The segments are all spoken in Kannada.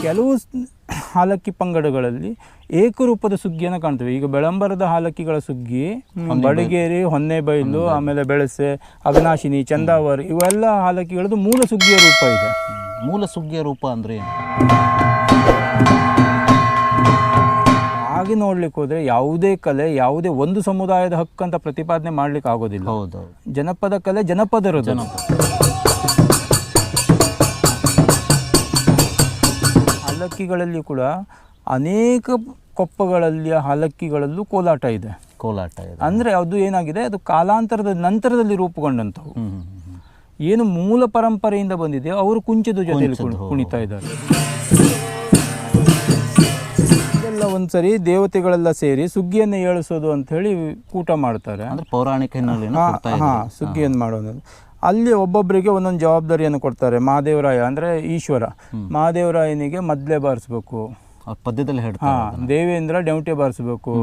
ಕೆಲವು ಹಾಲಕ್ಕಿ ಪಂಗಡಗಳಲ್ಲಿ ಏಕರೂಪದ ಸುಗ್ಗಿಯನ್ನು ಕಾಣ್ತೇವೆ. ಈಗ ಬೆಳಂಬರದ ಹಾಲಕ್ಕಿಗಳ ಸುಗ್ಗಿ ಬಡಿಗೇರಿ, ಹೊನ್ನೆಬೈಲು, ಆಮೇಲೆ ಬೆಳಸೆ, ಅಘನಾಶಿನಿ, ಚಂದಾವರ್ ಇವೆಲ್ಲ ಹಾಲಕ್ಕಿಗಳದ್ದು ಮೂಲ ಸುಗ್ಗಿಯ ರೂಪ ಇದೆ. ಮೂಲ ಸುಗ್ಗಿಯ ರೂಪ ಅಂದರೆ ಹಾಗೆ ನೋಡ್ಲಿಕ್ಕೆ ಹೋದರೆ ಯಾವುದೇ ಕಲೆ ಯಾವುದೇ ಒಂದು ಸಮುದಾಯದ ಹಕ್ಕಂತ ಪ್ರತಿಪಾದನೆ ಮಾಡ್ಲಿಕ್ಕೆ ಆಗೋದಿಲ್ಲ. ಹೌದು, ಜನಪದ ಕಲೆ ಜನಪದರದು. ಹಾಲಕ್ಕಿಗಳಲ್ಲಿ ಕೂಡ ಅನೇಕ ಕೊಪ್ಪಗಳಲ್ಲಿ ಹಾಲಕ್ಕಿಗಳಲ್ಲೂ ಕೋಲಾಟ ಇದೆ. ಅಂದರೆ ಅದು ಏನಾಗಿದೆ, ಅದು ಕಾಲಾಂತರದ ನಂತರದಲ್ಲಿ ರೂಪುಗೊಂಡಂಥವು. ಏನು ಮೂಲ ಪರಂಪರೆಯಿಂದ ಬಂದಿದೆ ಅವರು ಕುಂಚದ ಜೊತೆಯಲ್ಲಿ ಕುಣಿತಾ ಇದ್ದಾರೆ. ಇದೆಲ್ಲ ಒಂದ್ಸರಿ ದೇವತೆಗಳೆಲ್ಲ ಸೇರಿ ಸುಗ್ಗಿಯನ್ನು ಏಳಿಸೋದು ಅಂತ ಹೇಳಿ ಕೂಟ ಮಾಡ್ತಾರೆ. ಪೌರಾಣಿಕ ಸುಗ್ಗಿಯನ್ನು ಮಾಡೋದು. ಅಲ್ಲಿ ಒಬ್ಬೊಬ್ಬರಿಗೆ ಒಂದೊಂದು ಜವಾಬ್ದಾರಿಯನ್ನು ಕೊಡ್ತಾರೆ. ಮಹಾದೇವರಾಯ ಅಂದರೆ ಈಶ್ವರ, ಮಹಾದೇವರಾಯನಿಗೆ ಮದ್ಲೆ ಬಾರಿಸ್ಬೇಕು, ಪದ್ಯದಲ್ಲಿ ದೇವೇಂದ್ರ ಡೆವಟೆ ಬಾರಿಸ್ಬೇಕು,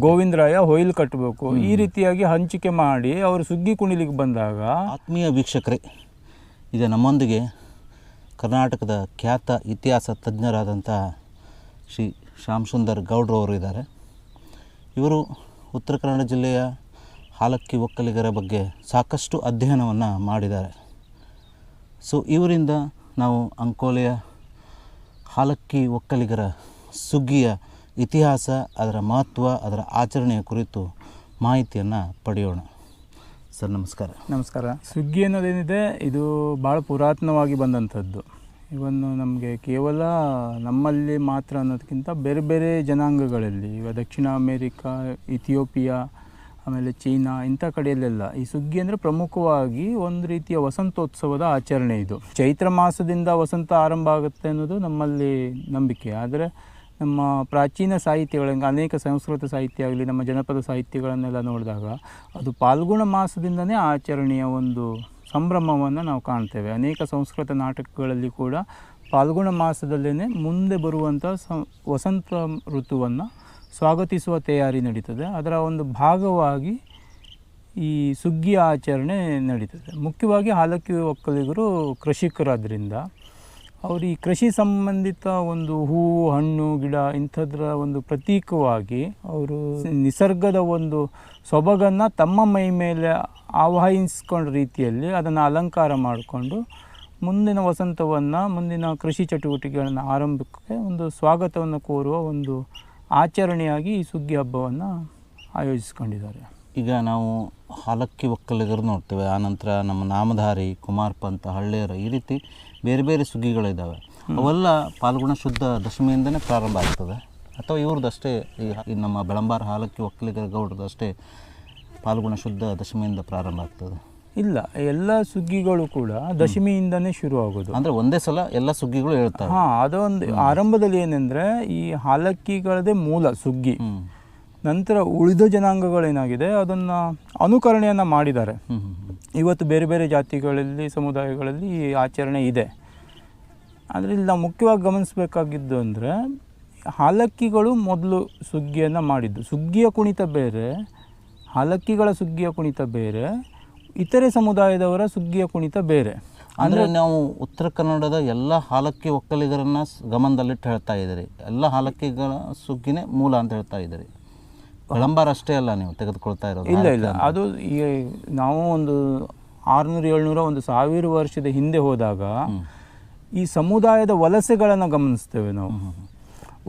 ಗೋವಿಂದರಾಯ ಹೊಯ್ಲು ಕಟ್ಟಬೇಕು. ಈ ರೀತಿಯಾಗಿ ಹಂಚಿಕೆ ಮಾಡಿ ಅವರು ಸುಗ್ಗಿ ಕುಣಿಲಿಕ್ಕೆ ಬಂದಾಗ, ಆತ್ಮೀಯ ವೀಕ್ಷಕರೇ, ಈಗ ನಮ್ಮೊಂದಿಗೆ ಕರ್ನಾಟಕದ ಖ್ಯಾತ ಇತಿಹಾಸ ತಜ್ಞರಾದಂಥ ಶ್ರೀ ಶ್ಯಾಮ್ ಸುಂದರ್ ಗೌಡ್ರವರು ಇದ್ದಾರೆ. ಇವರು ಉತ್ತರ ಕನ್ನಡ ಜಿಲ್ಲೆಯ ಹಾಲಕ್ಕಿ ಒಕ್ಕಲಿಗರ ಬಗ್ಗೆ ಸಾಕಷ್ಟು ಅಧ್ಯಯನವನ್ನು ಮಾಡಿದ್ದಾರೆ. ಸೊ ಇವರಿಂದ ನಾವು ಅಂಕೋಲೆಯ ಹಾಲಕ್ಕಿ ಒಕ್ಕಲಿಗರ ಸುಗ್ಗಿಯ ಇತಿಹಾಸ, ಅದರ ಮಹತ್ವ, ಅದರ ಆಚರಣೆಯ ಕುರಿತು ಮಾಹಿತಿಯನ್ನು ಪಡೆಯೋಣ. ಸರ್ ನಮಸ್ಕಾರ. ನಮಸ್ಕಾರ. ಸುಗ್ಗಿ ಅನ್ನೋದೇನಿದೆ, ಇದು ಭಾಳ ಪುರಾತನವಾಗಿ ಬಂದಂಥದ್ದು. ಇವನ್ನು ನಮಗೆ ಕೇವಲ ನಮ್ಮಲ್ಲಿ ಮಾತ್ರ ಅನ್ನೋದಕ್ಕಿಂತ ಬೇರೆ ಬೇರೆ ಜನಾಂಗಗಳಲ್ಲಿ, ಈಗ ದಕ್ಷಿಣ ಅಮೇರಿಕಾ, ಇಥಿಯೋಪಿಯಾ, ಆಮೇಲೆ ಚೀನಾ ಇಂಥ ಕಡೆಯಲ್ಲೆಲ್ಲ ಈ ಸುಗ್ಗಿ ಅಂದರೆ ಪ್ರಮುಖವಾಗಿ ಒಂದು ರೀತಿಯ ವಸಂತೋತ್ಸವದ ಆಚರಣೆ. ಇದು ಚೈತ್ರ ಮಾಸದಿಂದ ವಸಂತ ಆರಂಭ ಆಗುತ್ತೆ ಅನ್ನೋದು ನಮ್ಮಲ್ಲಿ ನಂಬಿಕೆ. ಆದರೆ ನಮ್ಮ ಪ್ರಾಚೀನ ಸಾಹಿತ್ಯಗಳಿಗೆ, ಅನೇಕ ಸಂಸ್ಕೃತ ಸಾಹಿತ್ಯ ಆಗಲಿ, ನಮ್ಮ ಜನಪದ ಸಾಹಿತ್ಯಗಳನ್ನೆಲ್ಲ ನೋಡಿದಾಗ ಅದು ಫಾಲ್ಗುಣ ಮಾಸದಿಂದನೇ ಆಚರಣೆಯ ಒಂದು ಸಂಭ್ರಮವನ್ನು ನಾವು ಕಾಣ್ತೇವೆ. ಅನೇಕ ಸಂಸ್ಕೃತ ನಾಟಕಗಳಲ್ಲಿ ಕೂಡ ಫಾಲ್ಗುಣ ಮಾಸದಲ್ಲೇ ಮುಂದೆ ಬರುವಂಥ ವಸಂತ ಋತುವನ್ನು ಸ್ವಾಗತಿಸುವ ತಯಾರಿ ನಡೀತದೆ. ಅದರ ಒಂದು ಭಾಗವಾಗಿ ಈ ಸುಗ್ಗಿಯ ಆಚರಣೆ ನಡೀತದೆ. ಮುಖ್ಯವಾಗಿ ಹಾಲಕ್ಕಿ ಒಕ್ಕಲಿಗರು ಕೃಷಿಕರಾದ್ದರಿಂದ ಅವರು ಈ ಕೃಷಿ ಸಂಬಂಧಿತ ಒಂದು ಹೂವು, ಹಣ್ಣು, ಗಿಡ ಇಂಥದ್ರ ಒಂದು ಪ್ರತೀಕವಾಗಿ ಅವರು ನಿಸರ್ಗದ ಒಂದು ಸೊಬಗನ್ನು ತಮ್ಮ ಮೈ ಮೇಲೆ ಆವಾಹಿಸ್ಕೊಂಡ ರೀತಿಯಲ್ಲಿ ಅದನ್ನು ಅಲಂಕಾರ ಮಾಡಿಕೊಂಡು ಮುಂದಿನ ವಸಂತವನ್ನು, ಮುಂದಿನ ಕೃಷಿ ಚಟುವಟಿಕೆಗಳನ್ನು ಆರಂಭಕ್ಕೆ ಒಂದು ಸ್ವಾಗತವನ್ನು ಕೋರುವ ಒಂದು ಆಚರಣೆಯಾಗಿ ಈ ಸುಗ್ಗಿ ಹಬ್ಬವನ್ನು ಆಯೋಜಿಸ್ಕೊಂಡಿದ್ದಾರೆ. ಈಗ ನಾವು ಹಾಲಕ್ಕಿ ಒಕ್ಕಲಿಗರು ನೋಡ್ತೇವೆ, ಆನಂತರ ನಮ್ಮ ನಾಮಧಾರಿ, ಕುಮಾರ್ ಪಂಥ, ಹಳ್ಳಿಯರ, ಈ ರೀತಿ ಬೇರೆ ಬೇರೆ ಸುಗ್ಗಿಗಳಿದ್ದಾವೆ. ಅವೆಲ್ಲ ಫಾಲ್ಗುಣ ಶುದ್ಧ ದಶಮಿಯಿಂದನೇ ಪ್ರಾರಂಭ ಆಗ್ತದೆ, ಅಥವಾ ಇವ್ರದ್ದಷ್ಟೇ ಈ ನಮ್ಮ ಬೆಳಂಬಾರ ಹಾಲಕ್ಕಿ ಒಕ್ಕಲಿಗರ ಗೌಡ್ರದಷ್ಟೇ ಫಾಲ್ಗುಣ ಶುದ್ಧ ದಶಮಿಯಿಂದ ಪ್ರಾರಂಭ ಆಗ್ತದೆ? ಇಲ್ಲ, ಎಲ್ಲ ಸುಗ್ಗಿಗಳು ಕೂಡ ದಶಮಿಯಿಂದನೇ ಶುರು ಆಗೋದು. ಅಂದರೆ ಒಂದೇ ಸಲ ಎಲ್ಲ ಸುಗ್ಗಿಗಳು ಹೇಳ್ತಾರೆ. ಅದೊಂದು ಆರಂಭದಲ್ಲಿ ಏನೆಂದರೆ ಈ ಹಾಲಕ್ಕಿಗಳದೇ ಮೂಲ ಸುಗ್ಗಿ. ನಂತರ ಉಳಿದ ಜನಾಂಗಗಳೇನಾಗಿದೆ ಅದನ್ನು ಅನುಕರಣೆಯನ್ನು ಮಾಡಿದ್ದಾರೆ. ಇವತ್ತು ಬೇರೆ ಬೇರೆ ಜಾತಿಗಳಲ್ಲಿ, ಸಮುದಾಯಗಳಲ್ಲಿ ಈ ಆಚರಣೆ ಇದೆ. ಆದರೆ ಇಲ್ಲಿ ನಾವು ಮುಖ್ಯವಾಗಿ ಗಮನಿಸಬೇಕಾಗಿದ್ದು ಅಂದರೆ ಹಾಲಕ್ಕಿಗಳು ಮೊದಲು ಸುಗ್ಗಿಯನ್ನು ಮಾಡಿದ್ದು. ಸುಗ್ಗಿಯ ಕುಣಿತ ಬೇರೆ, ಹಾಲಕ್ಕಿಗಳ ಸುಗ್ಗಿಯ ಕುಣಿತ ಬೇರೆ, ಇತರೆ ಸಮುದಾಯದವರ ಸುಗ್ಗಿಯ ಕುಣಿತ ಬೇರೆ. ಅಂದರೆ ನಾವು ಉತ್ತರ ಕನ್ನಡದ ಎಲ್ಲ ಹಾಲಕ್ಕಿ ಒಕ್ಕಲಿಗರನ್ನು ಗಮನದಲ್ಲಿಟ್ಟು ಹೇಳ್ತಾ ಇದ್ದೀರಿ. ಎಲ್ಲ ಹಾಲಕ್ಕಿಗಳ ಸುಗ್ಗಿನೇ ಮೂಲ ಅಂತ ಹೇಳ್ತಾ ಇದ್ದೀರಿ. ಬೆಳಂಬಾರ ಅಷ್ಟೇ ಅಲ್ಲ ನೀವು ತೆಗೆದುಕೊಳ್ತಾ ಇರೋದು? ಇಲ್ಲ, ಅದು ಈ ನಾವು ಒಂದು 600-700 ಒಂದು 1000 ವರ್ಷದ ಹಿಂದೆ ಹೋದಾಗ ಈ ಸಮುದಾಯದ ವಲಸೆಗಳನ್ನು ಗಮನಿಸ್ತೇವೆ ನಾವು.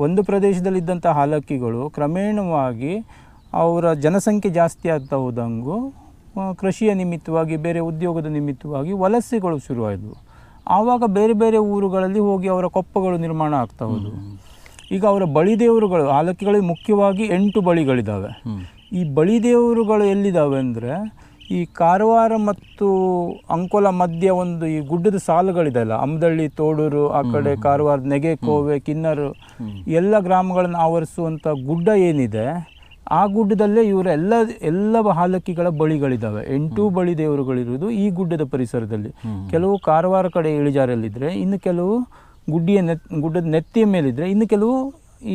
ಒಂದು ಪ್ರದೇಶದಲ್ಲಿದ್ದಂಥ ಹಾಲಕ್ಕಿಗಳು ಕ್ರಮೇಣವಾಗಿ ಅವರ ಜನಸಂಖ್ಯೆ ಜಾಸ್ತಿ ಆಗ್ತಾ ಹೋದಂಗೂ ಕೃಷಿಯ ನಿಮಿತ್ತವಾಗಿ, ಬೇರೆ ಉದ್ಯೋಗದ ನಿಮಿತ್ತವಾಗಿ ವಲಸೆಗಳು ಶುರುವಾದವು. ಆವಾಗ ಬೇರೆ ಬೇರೆ ಊರುಗಳಲ್ಲಿ ಹೋಗಿ ಅವರ ಕೊಪ್ಪಗಳು ನಿರ್ಮಾಣ ಆಗ್ತಾ ಹೋದವು. ಈಗ ಅವರ ಬಳಿದೇವರುಗಳು, ಹಾಲಕ್ಕಿಗಳಿಗೆ ಮುಖ್ಯವಾಗಿ 8 ಬಳಿಗಳಿದ್ದಾವೆ. ಈ ಬಳಿದೇವರುಗಳು ಎಲ್ಲಿದ್ದಾವೆ ಅಂದರೆ ಈ ಕಾರವಾರ ಮತ್ತು ಅಂಕೋಲ ಮಧ್ಯ ಒಂದು ಈ ಗುಡ್ಡದ ಸಾಲುಗಳಿದೆಯಲ್ಲ, ಅಮದಳ್ಳಿ, ತೋಡೂರು, ಆ ಕಡೆ ಕಾರವಾರ, ನೆಗೆಕೋವೆ, ಕಿನ್ನರು ಎಲ್ಲ ಗ್ರಾಮಗಳನ್ನು ಆವರಿಸುವಂಥ ಗುಡ್ಡ ಏನಿದೆ, ಆ ಗುಡ್ಡದಲ್ಲೇ ಇವರ ಎಲ್ಲ ಹಾಲಕ್ಕಿಗಳ ಬಳಿಗಳಿದ್ದಾವೆ. 8 ಬಳಿ ದೇವರುಗಳಿರುವುದು ಈ ಗುಡ್ಡದ ಪರಿಸರದಲ್ಲಿ. ಕೆಲವು ಕಾರವಾರ ಕಡೆ ಇಳಿಜಾರಲ್ಲಿದ್ದರೆ, ಇನ್ನು ಕೆಲವು ಗುಡ್ಡದ ನೆತ್ತಿಯ ಮೇಲಿದ್ದರೆ, ಇನ್ನು ಕೆಲವು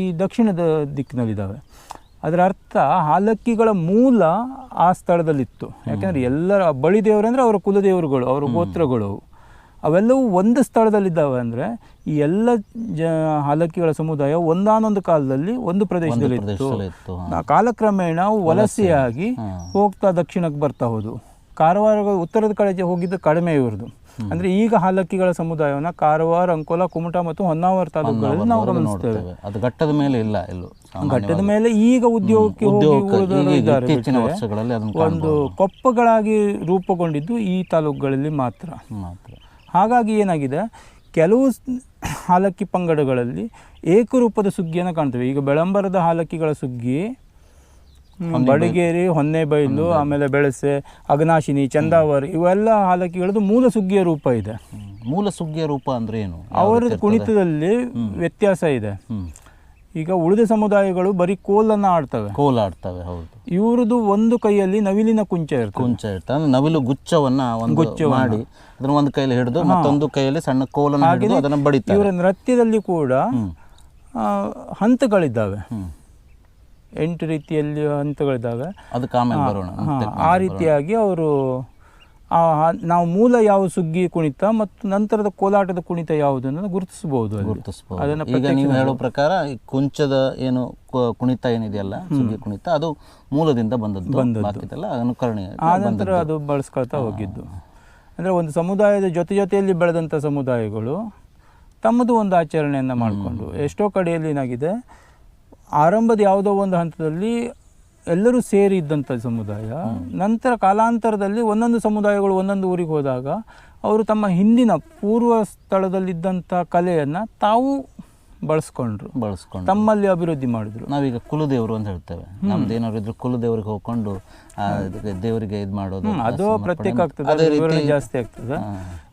ಈ ದಕ್ಷಿಣದ ದಿಕ್ಕಿನಲ್ಲಿದ್ದಾವೆ. ಅದರ ಅರ್ಥ ಹಾಲಕ್ಕಿಗಳ ಮೂಲ ಆ ಸ್ಥಳದಲ್ಲಿತ್ತು. ಯಾಕೆಂದರೆ ಎಲ್ಲರ ಬಳಿ ದೇವರು ಅಂದರೆ ಅವರ ಕುಲದೇವರುಗಳು, ಅವರ ಗೋತ್ರಗಳು. ಅವೆಲ್ಲವೂ ಒಂದು ಸ್ಥಳದಲ್ಲಿದ್ದಾವೆ. ಅಂದರೆ ಈ ಎಲ್ಲ ಹಾಲಕ್ಕಿಗಳ ಸಮುದಾಯ ಒಂದಾನೊಂದು ಕಾಲದಲ್ಲಿ ಒಂದು ಪ್ರದೇಶದಲ್ಲಿ ಇತ್ತು. ಕಾಲಕ್ರಮೇಣ ಅವು ವಲಸೆಯಾಗಿ ಹೋಗ್ತಾ ದಕ್ಷಿಣಕ್ಕೆ ಬರ್ತಾ ಹೋದವು. ಕಾರವಾರ ಉತ್ತರದ ಕಡೆ ಹೋಗಿದ್ದು ಕಡಿಮೆ ಇವ್ರದ್ದು. ಅಂದರೆ ಈಗ ಹಾಲಕ್ಕಿಗಳ ಸಮುದಾಯವನ್ನು ಕಾರವಾರ, ಅಂಕೋಲ, ಕುಮಟಾ ಮತ್ತು ಹೊನ್ನಾವರ ತಾಲೂಕುಗಳಲ್ಲಿ ನಾವು ಗಮನಿಸ್ತೇವೆ. ಅದು ಘಟ್ಟದ ಮೇಲೆ ಇಲ್ಲ, ಎಲ್ಲೂ ಘಟ್ಟದ ಮೇಲೆ ಈಗ ಉದ್ಯೋಗಕ್ಕೆ ಒಂದು ಕೊಪ್ಪಗಳಾಗಿ ರೂಪುಗೊಂಡಿದ್ದು ಈ ತಾಲೂಕುಗಳಲ್ಲಿ ಮಾತ್ರ. ಹಾಗಾಗಿ ಏನಾಗಿದೆ, ಕೆಲವು ಹಾಲಕ್ಕಿ ಪಂಗಡಗಳಲ್ಲಿ ಏಕರೂಪದ ಸುಗ್ಗಿಯನ್ನು ಕಾಣ್ತೇವೆ. ಈಗ ಬೆಳಂಬರದ ಹಾಲಕ್ಕಿಗಳ ಸುಗ್ಗಿ ಬಡಿಗೇರಿ, ಹೊನ್ನೆಬೈಲು, ಆಮೇಲೆ ಬೆಳಸೆ, ಅಗನಾಶಿನಿ, ಚಂದಾವರ್ ಇವೆಲ್ಲ ಹಾಲಕ್ಕಿಗಳದ್ದು ಮೂಲ ಸುಗ್ಗಿಯ ರೂಪ ಇದೆ. ಮೂಲ ಸುಗ್ಗಿಯ ರೂಪ ಅಂದ್ರೆ ಏನು? ಅವರ ಕುಣಿತದಲ್ಲಿ ವ್ಯತ್ಯಾಸ ಇದೆ. ಈಗ ಉಳಿದ ಸಮುದಾಯಗಳು ಬರೀ ಕೋಲನ್ನು ಆಡ್ತವೆ. ಹೌದು. ಇವ್ರದ್ದು ಒಂದು ಕೈಯಲ್ಲಿ ನವಿಲಿನ ಕುಂಚ ಇರ್ತದೆ. ನವಿಲು ಗುಚ್ಛವನ್ನ ಮಾಡಿ ಅದನ್ನ ಒಂದು ಕೈಯಲ್ಲಿ ಹಿಡಿದು ಮತ್ತೊಂದು ಕೈಯಲ್ಲಿ ಸಣ್ಣ ಕೋಲನ್ನು ಹಿಡಿದು ಅದನ್ನ ಬಡಿತಾರೆ. ಇವರ ನೃತ್ಯದಲ್ಲಿ ಕೂಡ ಹಂತಗಳಿದ್ದಾವೆ, 8 ರೀತಿಯಲ್ಲಿ ಹಂತಗಳಿದ್ದಾವೆ. ಅದಕ್ಕೆ ಆಮೇಲೆ ಬರೋಣ. ಆ ರೀತಿಯಾಗಿ ಅವರು ನಾವು ಮೂಲ ಯಾವ ಸುಗ್ಗಿ ಕುಣಿತ ಮತ್ತು ನಂತರದ ಕೋಲಾಟದ ಕುಣಿತ ಯಾವುದನ್ನು ಗುರುತಿಸಬಹುದು. ಅದನ್ನು ಈಗ ನೀವು ಹೇಳೋ ಪ್ರಕಾರ ಈ ಕುಂಚದ ಏನು ಕುಣಿತ ಏನಿದೆಯಲ್ಲ, ಸುಗ್ಗಿ ಕುಣಿತ, ಅದು ಮೂಲದಿಂದ ಬಂದದ್ದು, ಅನುಕರಣೆ ಆ ನಂತರ ಅದು ಬಳಸ್ಕೊಳ್ತಾ ಹೋಗಿದ್ದು. ಅಂದರೆ ಒಂದು ಸಮುದಾಯದ ಜೊತೆಯಲ್ಲಿ ಬೆಳೆದಂಥ ಸಮುದಾಯಗಳು ತಮ್ಮದು ಒಂದು ಆಚರಣೆಯನ್ನು ಮಾಡಿಕೊಂಡು, ಎಷ್ಟೋ ಕಡೆಯಲ್ಲಿ ಏನಾಗಿದೆ, ಆರಂಭದ ಯಾವುದೋ ಒಂದು ಹಂತದಲ್ಲಿ ಎಲ್ಲರೂ ಸೇರಿ ಇದ್ದಂಥ ಸಮುದಾಯ ನಂತರ ಕಾಲಾಂತರದಲ್ಲಿ ಒಂದೊಂದು ಸಮುದಾಯಗಳು ಒಂದೊಂದು ಊರಿಗೆ ಹೋದಾಗ ಅವರು ತಮ್ಮ ಹಿಂದಿನ ಪೂರ್ವ ಸ್ಥಳದಲ್ಲಿದ್ದಂಥ ಕಲೆಯನ್ನು ತಾವು ಬಳಸ್ಕೊಂಡು ತಮ್ಮಲ್ಲಿ ಅಭಿವೃದ್ಧಿ ಮಾಡಿದ್ರು. ನಾವೀಗ ಕುಲದೇವರು ಅಂತ ಹೇಳ್ತೇವೆ. ನಮ್ದು ಏನಾದ್ರು ಇದ್ರು ಕುಲದೇವರಿಗೆ ಹೋಗ್ಕೊಂಡು ದೇವರಿಗೆ ಇದು ಮಾಡೋದು, ಅದು ಪ್ರತ್ಯೇಕ ಆಗ್ತದೆ, ವಿವರಣೆ ಜಾಸ್ತಿ ಆಗ್ತದೆ.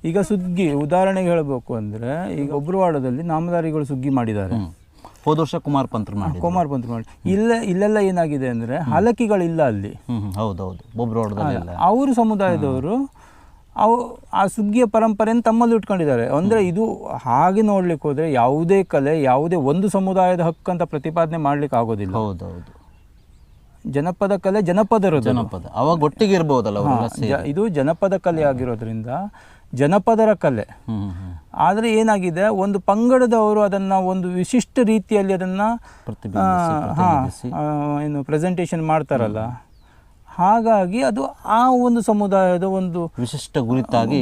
ಈಗ ಸುಗ್ಗಿ ಉದಾಹರಣೆಗೆ ಹೇಳಬೇಕು ಅಂದರೆ, ಈಗ ಒಬ್ರುವಾಡದಲ್ಲಿ ನಾಮಧಾರಿಗಳು ಸುಗ್ಗಿ ಮಾಡಿದ್ದಾರೆ. ಹೋದ ವರ್ಷ ಕುಮಾರ್ ಪಂತ್ರ ಮಾಡಿ ಇಲ್ಲೆಲ್ಲ ಏನಾಗಿದೆ ಅಂದರೆ ಹಾಲಕ್ಕಿಗಳಿಲ್ಲ ಅಲ್ಲಿ. ಹೌದೌದು, ಒಬ್ರುವಾಡದಲ್ಲಿ ಅವರು ಸಮುದಾಯದವರು ಆ ಸುಗ್ಗಿಯ ಪರಂಪರೆಯನ್ನು ತಮ್ಮಲ್ಲಿ ಇಟ್ಕೊಂಡಿದ್ದಾರೆ. ಅಂದರೆ ಇದು ಹಾಗೆ ನೋಡ್ಲಿಕ್ಕೆ ಹೋದರೆ ಯಾವುದೇ ಕಲೆ, ಯಾವುದೇ ಒಂದು ಸಮುದಾಯದ ಹಕ್ಕಂತ ಪ್ರತಿಪಾದನೆ ಮಾಡ್ಲಿಕ್ಕೆ ಆಗೋದಿಲ್ಲ. ಹೌದೌದು, ಜನಪದ ಕಲೆ ಜನಪದ ಅವಾಗ ಒಟ್ಟಿಗೆ ಇರ್ಬೋದಲ್ಲ. ಇದು ಜನಪದ ಕಲೆ ಆಗಿರೋದ್ರಿಂದ ಜನಪದರ ಕಲೆ. ಆದರೆ ಏನಾಗಿದೆ, ಒಂದು ಪಂಗಡದವರು ಅದನ್ನು ಒಂದು ವಿಶಿಷ್ಟ ರೀತಿಯಲ್ಲಿ ಅದನ್ನು ಏನು ಪ್ರೆಸೆಂಟೇಷನ್ ಮಾಡ್ತಾರಲ್ಲ, ಹಾಗಾಗಿ ಅದು ಆ ಒಂದು ಸಮುದಾಯದ ಒಂದು ವಿಶಿಷ್ಟ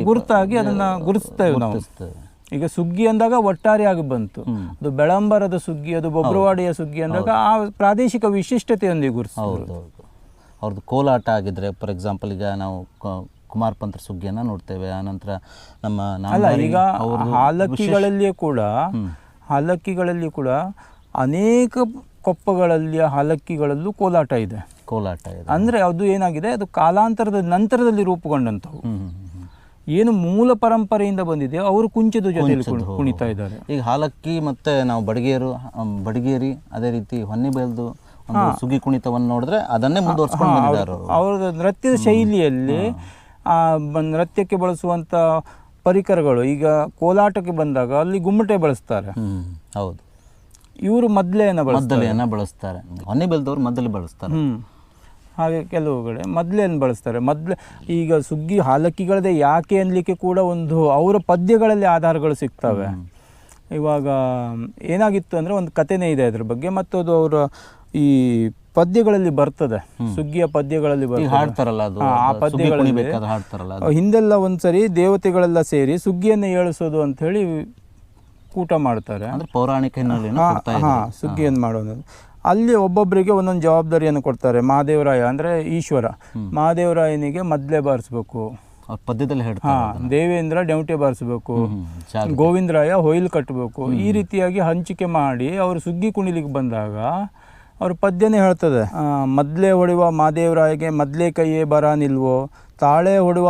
ಗುರುತಾಗಿ ಅದನ್ನು ಗುರುತಿಸ್ತೇವೆ ನಾವು. ಈಗ ಸುಗ್ಗಿ ಅಂದಾಗ ಒಟ್ಟಾರೆಯಾಗಿ ಬಂತು. ಅದು ಬೆಳಂಬರದ ಸುಗ್ಗಿ, ಅದು ಬೊಬ್ರವಾಡಿಯ ಸುಗ್ಗಿ ಅಂದಾಗ ಆ ಪ್ರಾದೇಶಿಕ ವಿಶಿಷ್ಟತೆಯೊಂದಿಗೆ ಗುರುತಿಸ್ತಾರೆ. ಅವ್ರದ್ದು ಕೋಲಾಟ ಆಗಿದ್ರೆ, ಫಾರ್ ಎಕ್ಸಾಂಪಲ್ ಈಗ ನಾವು ಕುಮಾರ್ ಪಂತ್ರ ಸುಗ್ಗಿಯನ್ನು ನೋಡ್ತೇವೆ. ಆನಂತರ ನಮ್ಮ ಈಗ ಹಾಲಕ್ಕಿಗಳಲ್ಲಿಯೂ ಕೂಡ ಅನೇಕ ಕೊಪ್ಪಗಳಲ್ಲಿ ಹಾಲಕ್ಕಿಗಳಲ್ಲೂ ಕೋಲಾಟ ಇದೆ. ಅಂದರೆ ಅದು ಏನಾಗಿದೆ, ಅದು ಕಾಲಾಂತರದ ನಂತರದಲ್ಲಿ ರೂಪುಗೊಂಡಂಥವು. ಏನು ಮೂಲ ಪರಂಪರೆಯಿಂದ ಬಂದಿದೆ ಅವರು ಕುಂಚದ ಜೊತೆಯಲ್ಲಿ ಕುಣಿತಾ ಇದ್ದಾರೆ. ಈಗ ಹಾಲಕ್ಕಿ ಮತ್ತೆ ನಾವು ಬಡಿಗೇರಿ ಅದೇ ರೀತಿ ಹೊನ್ನೆಬೈಲ್ದು ಸುಗ್ಗಿ ಕುಣಿತವನ್ನು ನೋಡಿದ್ರೆ ಅದನ್ನೇ ಮುಂದುವರಿಸ್ಕೊಂಡು ಬಂದಿದ್ದಾರೆ. ಅವರ ನೃತ್ಯದ ಶೈಲಿಯಲ್ಲಿ ನೃತ್ಯಕ್ಕೆ ಬಳಸುವಂಥ ಪರಿಕರಗಳು, ಈಗ ಕೋಲಾಟಕ್ಕೆ ಬಂದಾಗ ಅಲ್ಲಿ ಗುಮ್ಮಟೆ ಬಳಸ್ತಾರೆ. ಹೌದು, ಇವರು ಮದ್ಲೆಯನ್ನು ಬಳಸ್ತಾರೆ. ಹೊನ್ನೆಬೈಲ್ದವ್ರು ಮದ್ದಲೆ ಬಳಸ್ತಾರೆ. ಹಾಗೆ ಕೆಲವು ಕಡೆ ಮದ್ಲೆಯನ್ನು ಬಳಸ್ತಾರೆ. ಈಗ ಸುಗ್ಗಿ ಹಾಲಕ್ಕಿಗಳದೇ ಯಾಕೆ ಅನ್ಲಿಕ್ಕೆ ಕೂಡ ಒಂದು ಅವರ ಪದ್ಯಗಳಲ್ಲಿ ಆಧಾರಗಳು ಸಿಗ್ತವೆ. ಇವಾಗ ಏನಾಗಿತ್ತು ಅಂದರೆ, ಒಂದು ಕಥೆನೇ ಇದೆ ಅದ್ರ ಬಗ್ಗೆ, ಮತ್ತು ಅದು ಅವರ ಈ ಪದ್ಯಗಳಲ್ಲಿ ಬರ್ತದೆ, ಸುಗ್ಗಿಯ ಪದ್ಯಗಳಲ್ಲಿ ಹಾಡ್ತಾರಲ್ಲ, ಆ ಪದ್ಯಗಳಲ್ಲಿ ಹಿಂದೆಲ್ಲ ಒಂದ್ಸರಿ ದೇವತೆಗಳೆಲ್ಲ ಸೇರಿ ಸುಗ್ಗಿಯನ್ನು ಏಳಿಸೋದು ಅಂತ ಹೇಳಿ ಕೂಟ ಮಾಡ್ತಾರೆ. ಪೌರಾಣಿಕ ಸುಗ್ಗಿಯನ್ನು ಮಾಡೋದು. ಅಲ್ಲಿ ಒಬ್ಬೊಬ್ಬರಿಗೆ ಒಂದೊಂದು ಜವಾಬ್ದಾರಿಯನ್ನು ಕೊಡ್ತಾರೆ. ಮಹಾದೇವರಾಯ ಅಂದರೆ ಈಶ್ವರ, ಮಹಾದೇವರಾಯನಿಗೆ ಮದ್ಲೆ ಬಾರಿಸ್ಬೇಕು, ಪದ್ಯದಲ್ಲಿ ದೇವೇಂದ್ರ ಡೆಮಟೆ ಬಾರಿಸ್ಬೇಕು, ಗೋವಿಂದರಾಯ ಹೊಯ್ಲು ಕಟ್ಟಬೇಕು. ಈ ರೀತಿಯಾಗಿ ಹಂಚಿಕೆ ಮಾಡಿ ಅವರು ಸುಗ್ಗಿ ಕುಣಿಲಿಕ್ಕೆ ಬಂದಾಗ ಅವ್ರ ಪದ್ಯನೇ ಹೇಳ್ತದೆ, ಮದ್ಲೆ ಹೊಡೆಯುವ ಮಹಾದೇವರಾಯಗೆ ಮದ್ಲೆ ಕೈಯೇ ಬರ ನಿಲ್ವೋ, ತಾಳೆ ಹೊಡುವ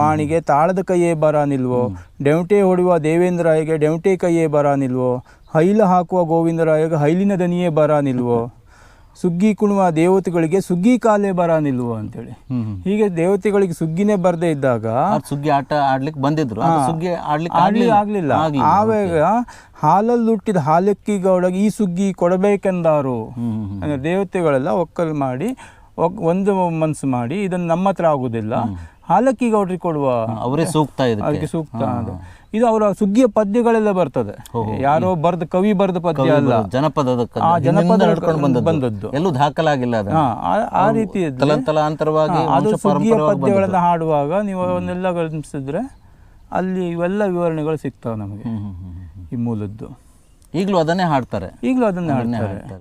ಮಾಣಿಗೆ ತಾಳದ ಕೈಯೇ ಬರ ನಿಲ್ವೋ, ಡೆಮಟೆ ಹೊಡುವ ದೇವೇಂದ್ರಾಯಗೆ ಡೆಮಟೆ ಕೈಯೇ ಬರ ನಿಲ್ವೋ, ಹೈಲ ಹಾಕುವ ಗೋವಿಂದರಾಯಗೆ ಹೈಲಿನ ದನಿಯೇ ಬರ ನಿಲ್ವೋ, ಸುಗ್ಗಿ ಕುಣುವ ದೇವತೆಗಳಿಗೆ ಸುಗ್ಗಿ ಕಾಲೇ ಬರ ನಿಲ್ವೋ ಅಂತೇಳಿ. ಹೀಗೆ ದೇವತೆಗಳಿಗೆ ಸುಗ್ಗಿನೇ ಬರದೇ ಇದ್ದಾಗ ಸುಗ್ಗಿ ಆಟ ಆಡ್ಲಿಕ್ಕೆ ಬಂದಿದ್ರು, ಆಗ್ಲಿಲ್ಲ. ಆವಾಗ ಹಾಲಲ್ಲಿ ಹುಟ್ಟಿದ ಹಾಲಕ್ಕಿಗೌಡಗೆ ಈ ಸುಗ್ಗಿ ಕೊಡಬೇಕೆಂದಾರು ದೇವತೆಗಳೆಲ್ಲ ಒಕ್ಕಲು ಮಾಡಿ ಒಂದು ಮನಸ್ಸು ಮಾಡಿ, ಇದನ್ನು ನಮ್ಮ ಹತ್ರ ಆಗೋದಿಲ್ಲ, ಹಾಲಕ್ಕಿ ಗೌಡ್ರಿಗೆ ಕೊಡುವ ಅವರೇ ಸೂಕ್ತ ಇದಕ್ಕೆ. ಅದಕ್ಕೆ ಸೂಕ್ತ ಅದು. ಇದು ಅವರ ಸುಗ್ಗಿಯ ಪದ್ಯಗಳೆಲ್ಲ ಬರ್ತದೆ, ಯಾರೋ ಬರ್ದ ಕವಿ ಬರ್ದ ಪದ್ಯ ಅಲ್ಲ, ಜನಪದದ ಜನಪದ ಬಂದದ್ದು, ಎಲ್ಲೂ ದಾಖಲಾಗಿಲ್ಲ ಅದು. ಆ ರೀತಿ ತಲಾಂತರವಾಗಿ ಅದು ಸುಗ್ಗಿಯ ಪದ್ಯಗಳನ್ನ ಹಾಡುವಾಗ ನೀವು ಅವನ್ನೆಲ್ಲ ಗಮನಿಸಿದ್ರೆ ಅಲ್ಲಿ ಇವೆಲ್ಲ ವಿವರಣೆಗಳು ಸಿಗ್ತಾವೆ ನಮಗೆ ಈ ಮೂಲದ್ದು. ಈಗಲೂ ಅದನ್ನೇ ಹಾಡ್ತಾರೆ. ಈಗಲೂ ಅದನ್ನೇ ಹಾಡ್ತಾರೆ.